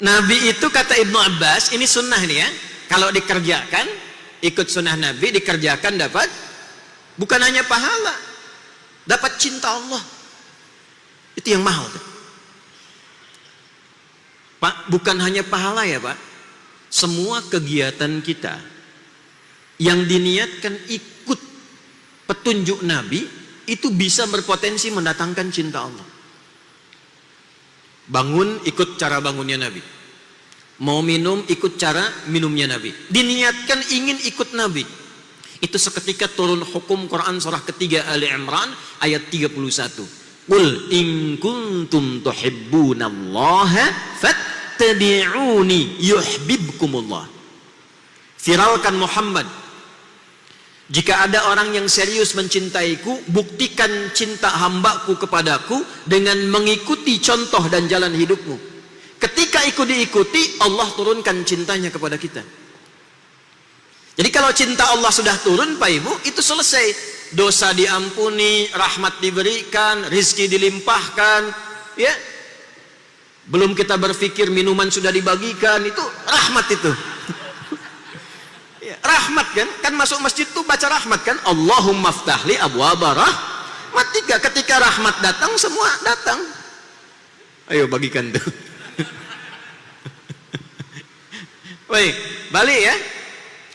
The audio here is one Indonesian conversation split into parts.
Nabi itu kata Ibnu Abbas, ini sunnah nih ya, kalau dikerjakan, ikut sunnah Nabi, dikerjakan dapat bukan hanya pahala, dapat cinta Allah. Itu yang mahal tuh. Pak, bukan hanya pahala ya Pak, semua kegiatan kita yang diniatkan ikut petunjuk Nabi itu bisa berpotensi mendatangkan cinta Allah. Bangun, ikut cara bangunnya Nabi. Mau minum, ikut cara minumnya Nabi. Diniatkan ingin ikut Nabi. Itu seketika turun hukum Quran surah ketiga Ali Imran ayat 31. Qul in kuntum tuhibbunallaha fattabi'uni yuhibbukumullah. Viralkan Muhammad. Jika ada orang yang serius mencintaiku, buktikan cinta hambaku kepadaku dengan mengikuti contoh dan jalan hidupmu. Ketika ikut diikuti, Allah turunkan cintanya kepada kita. Jadi kalau cinta Allah sudah turun Pak Ibu, itu selesai. Dosa diampuni, rahmat diberikan, rizki dilimpahkan, ya. Belum kita berpikir minuman sudah dibagikan, itu rahmat itu. Rahmat kan masuk masjid tuh baca rahmat kan, Allahumma ftahli abwaba rahmat. Ketika rahmat datang, semua datang. Ayo bagikan tuh. Baik, balik ya.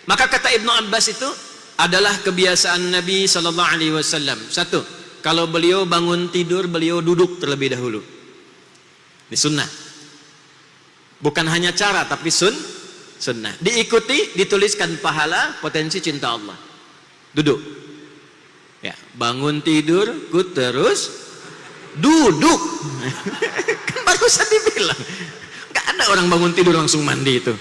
Maka kata Ibnu Abbas itu adalah kebiasaan Nabi sallallahu alaihi wasallam. Satu, kalau beliau bangun tidur, beliau duduk terlebih dahulu. Ini sunnah. Bukan hanya cara tapi sunnah. Diikuti, dituliskan pahala, potensi cinta Allah. Duduk. Ya, bangun tidur, terus duduk. Kan barusan dibilang. Gak ada orang bangun tidur langsung mandi itu.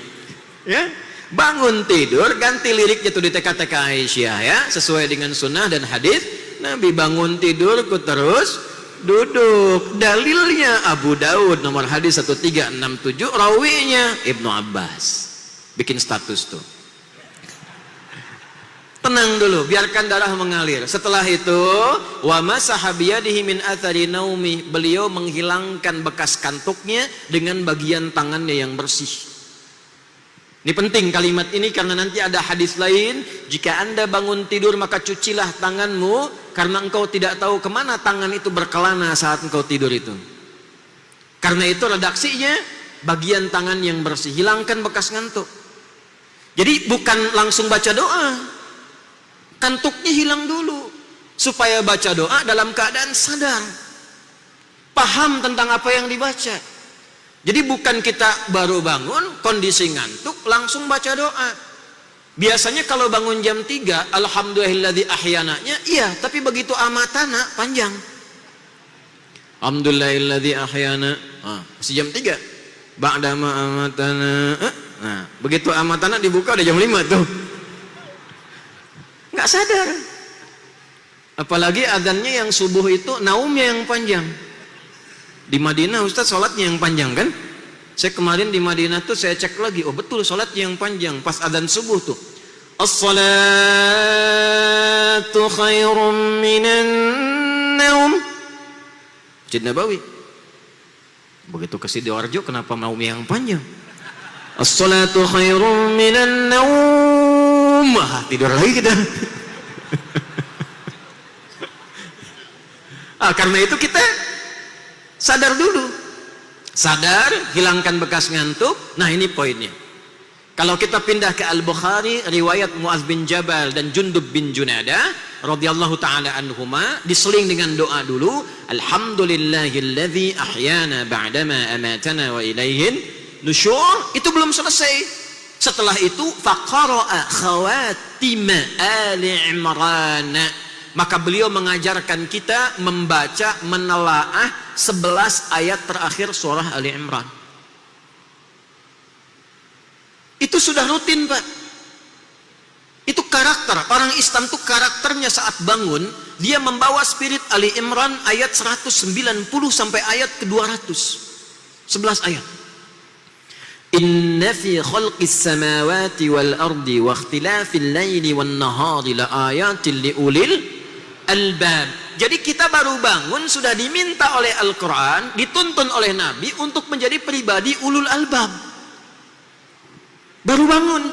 Ya, bangun tidur, ganti liriknya tuh di TK-TK Aisyah ya, sesuai dengan sunnah dan hadis. Nabi bangun tidur, terus duduk. Dalilnya Abu Daud nomor hadis 1367, rawinya Ibnu Abbas. Bikin status tuh. Tenang dulu, biarkan darah mengalir. Setelah itu, wa masaha biyadihi min athari naumi, beliau menghilangkan bekas kantuknya dengan bagian tangannya yang bersih. Ini penting kalimat ini karena nanti ada hadis lain, jika Anda bangun tidur maka cucilah tanganmu karena engkau tidak tahu kemana tangan itu berkelana saat engkau tidur itu. Karena itu redaksinya bagian tangan yang bersih, hilangkan bekas ngantuk. Jadi bukan langsung baca doa, kantuknya hilang dulu supaya baca doa dalam keadaan sadar, paham tentang apa yang dibaca. Jadi bukan kita baru bangun kondisi ngantuk langsung baca doa. Biasanya kalau bangun jam 3 alhamdulillahilladzi ahyananya iya, tapi begitu amatana panjang. Alhamdulillahilladzi ahyana, masih jam 3. Ba'dama amatana, nah, begitu amatana dibuka udah jam 5 tuh. Nggak sadar. Apalagi adzannya yang subuh itu naumnya yang panjang. Di Madinah Ustaz sholatnya yang panjang kan? Saya kemarin di Madinah tuh saya cek lagi, oh betul sholatnya yang panjang pas adzan subuh tuh. As-salatu khairum minan naum. Masjid Nabawi. Begitu ke Sidoarjo kenapa naum yang panjang? As-salatu khairum minan naum. Tidur lagi kita. Karena itu kita sadar dulu. Sadar, hilangkan bekas ngantuk. Nah ini poinnya. Kalau kita pindah ke Al-Bukhari, riwayat Mu'adz bin Jabal dan Jundub bin Junadah radhiyallahu ta'ala anhuma, diseling dengan doa dulu. Alhamdulillahilladzi ahyana ba'dama amatana wa ilaihin nusyur. Itu belum selesai. Setelah itu faqara'a khawatima Ali Imran. Maka beliau mengajarkan kita membaca, menelaah 11 ayat terakhir surah Ali Imran. Itu sudah rutin Pak. Itu karakter. Orang Islam itu karakternya saat bangun, dia membawa spirit Ali Imran ayat 190 sampai ayat ke-200. 11 ayat. Inna fi khalqis samawati wal ardi wa ikhtilafil laili wan nahari la ayatin li ulil albab. Jadi kita baru bangun sudah diminta oleh Al-Quran, dituntun oleh Nabi untuk menjadi pribadi ulul albab. Baru bangun.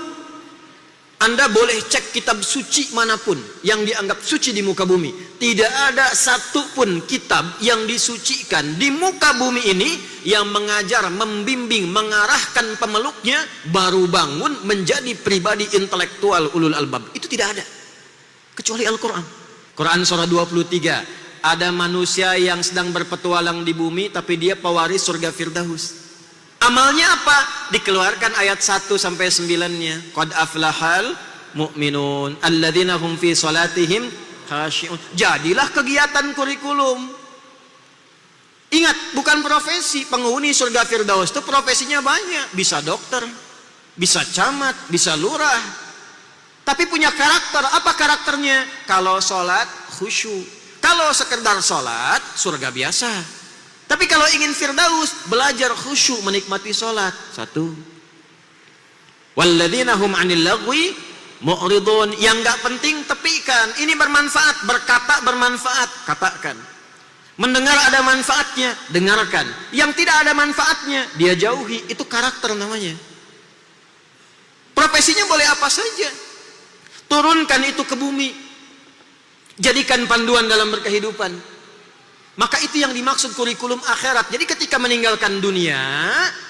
Anda boleh cek kitab suci manapun yang dianggap suci di muka bumi. Tidak ada satupun kitab yang disucikan di muka bumi ini yang mengajar, membimbing, mengarahkan pemeluknya baru bangun menjadi pribadi intelektual ulul albab. Itu tidak ada. Kecuali Al-Quran. Quran surah 23. Ada manusia yang sedang berpetualang di bumi tapi dia pewaris surga Firdaus. Amalnya apa? Dikeluarkan ayat 1 sampai 9-nya. Qad aflahal mu'minun alladzina hum fi salatihim khashi'un. Jadilah kegiatan kurikulum. Ingat, bukan profesi. Penghuni surga Firdaus itu profesinya banyak. Bisa dokter, bisa camat, bisa lurah. Tapi punya karakter. Apa karakternya? Kalau sholat khusyuk. Kalau sekedar sholat, surga biasa. Tapi kalau ingin Firdaus, belajar khusyuk menikmati sholat. 1. Walladzina hum 'anil lagwi mu'ridun. Yang enggak penting tepikan. Ini bermanfaat, berkata bermanfaat, katakan. Mendengar ada manfaatnya, dengarkan. Yang tidak ada manfaatnya, dia jauhi. Itu karakter namanya. Profesinya boleh apa saja. Turunkan itu ke bumi. Jadikan panduan dalam berkehidupan. Maka itu yang dimaksud kurikulum akhirat. Jadi ketika meninggalkan dunia,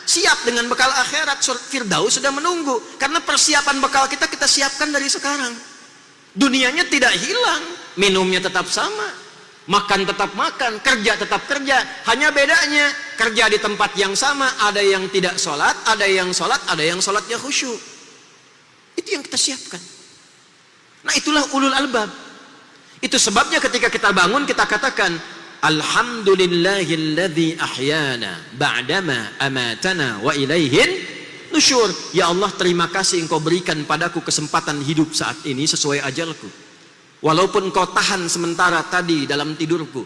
siap dengan bekal akhirat. Firdaus sudah menunggu. Karena persiapan bekal kita siapkan dari sekarang. Dunianya tidak hilang. Minumnya tetap sama. Makan tetap makan. Kerja tetap kerja. Hanya bedanya, kerja di tempat yang sama. Ada yang tidak sholat, ada yang sholat, ada yang sholatnya khusyuk. Itu yang kita siapkan. Nah itulah ulul albab. Itu sebabnya ketika kita bangun, kita katakan, Alhamdulillahilladzi ahyana ba'dama amatana wa ilaihin nusyur. Ya Allah, terima kasih Engkau berikan padaku kesempatan hidup saat ini sesuai ajalku. Walaupun Engkau tahan sementara tadi dalam tidurku.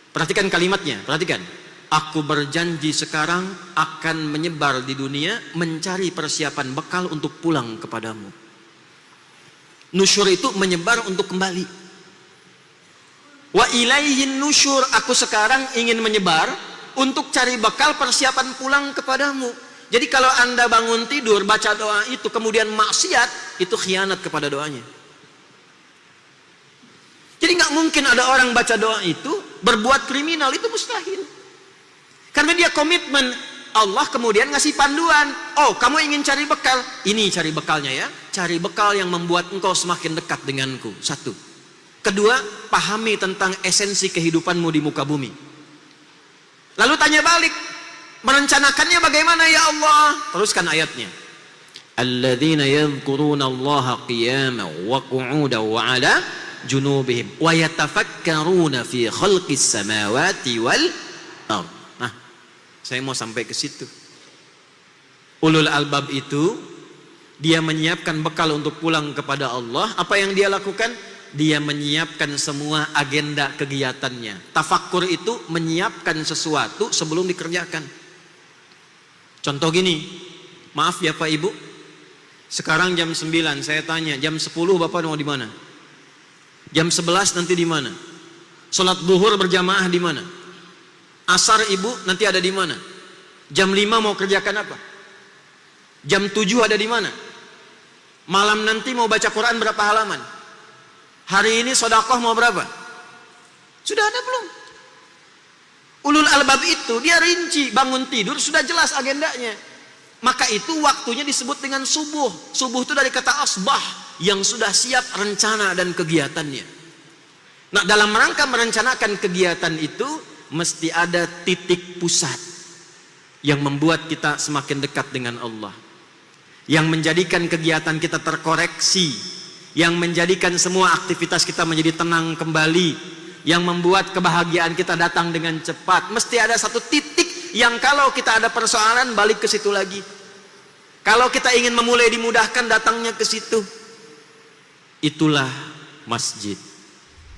Perhatikan kalimatnya, perhatikan. Aku berjanji sekarang akan menyebar di dunia mencari persiapan bekal untuk pulang kepadamu. Nusyur itu menyebar untuk kembali. Wa ilaihin nusyur, aku sekarang ingin menyebar untuk cari bekal persiapan pulang kepadamu. Jadi kalau Anda bangun tidur baca doa itu kemudian maksiat, itu khianat kepada doanya. Jadi nggak mungkin ada orang baca doa itu berbuat kriminal, itu mustahil. Karena dia komitmen. Allah kemudian ngasih panduan. Oh, kamu ingin cari bekal? Ini cari bekalnya ya. Cari bekal yang membuat engkau semakin dekat denganku. 1. Kedua, pahami tentang esensi kehidupanmu di muka bumi. Lalu tanya balik, merencanakannya bagaimana ya Allah? Teruskan ayatnya. Alladzina yadhkuruna Allaha qiyaman wa qu'udan wa 'ala junubihim wa yatafakkaruna fi khalqis samawati wal ardh. Nah, saya mau sampai ke situ. Ulul albab itu dia menyiapkan bekal untuk pulang kepada Allah. Apa yang dia lakukan? Dia menyiapkan semua agenda kegiatannya. Tafakkur itu menyiapkan sesuatu sebelum dikerjakan. Contoh gini, maaf ya Pak Ibu, sekarang jam 9, saya tanya, jam 10 Bapak mau di mana? Jam 11 nanti di mana? Sholat duhur berjamaah di mana? Asar Ibu nanti ada di mana? Jam 5 mau kerjakan apa? Jam 7 ada di mana? Malam nanti mau baca Quran berapa halaman? Hari ini sedekah mau berapa? Sudah ada belum? Ulul albab itu dia rinci, bangun tidur sudah jelas agendanya. Maka itu waktunya disebut dengan subuh. Subuh itu dari kata asbah, yang sudah siap rencana dan kegiatannya. Nah, dalam rangka merencanakan kegiatan itu mesti ada titik pusat yang membuat kita semakin dekat dengan Allah. Yang menjadikan kegiatan kita terkoreksi, yang menjadikan semua aktivitas kita menjadi tenang kembali, yang membuat kebahagiaan kita datang dengan cepat. Mesti ada satu titik yang kalau kita ada persoalan balik ke situ lagi. Kalau kita ingin memulai dimudahkan datangnya ke situ. Itulah masjid.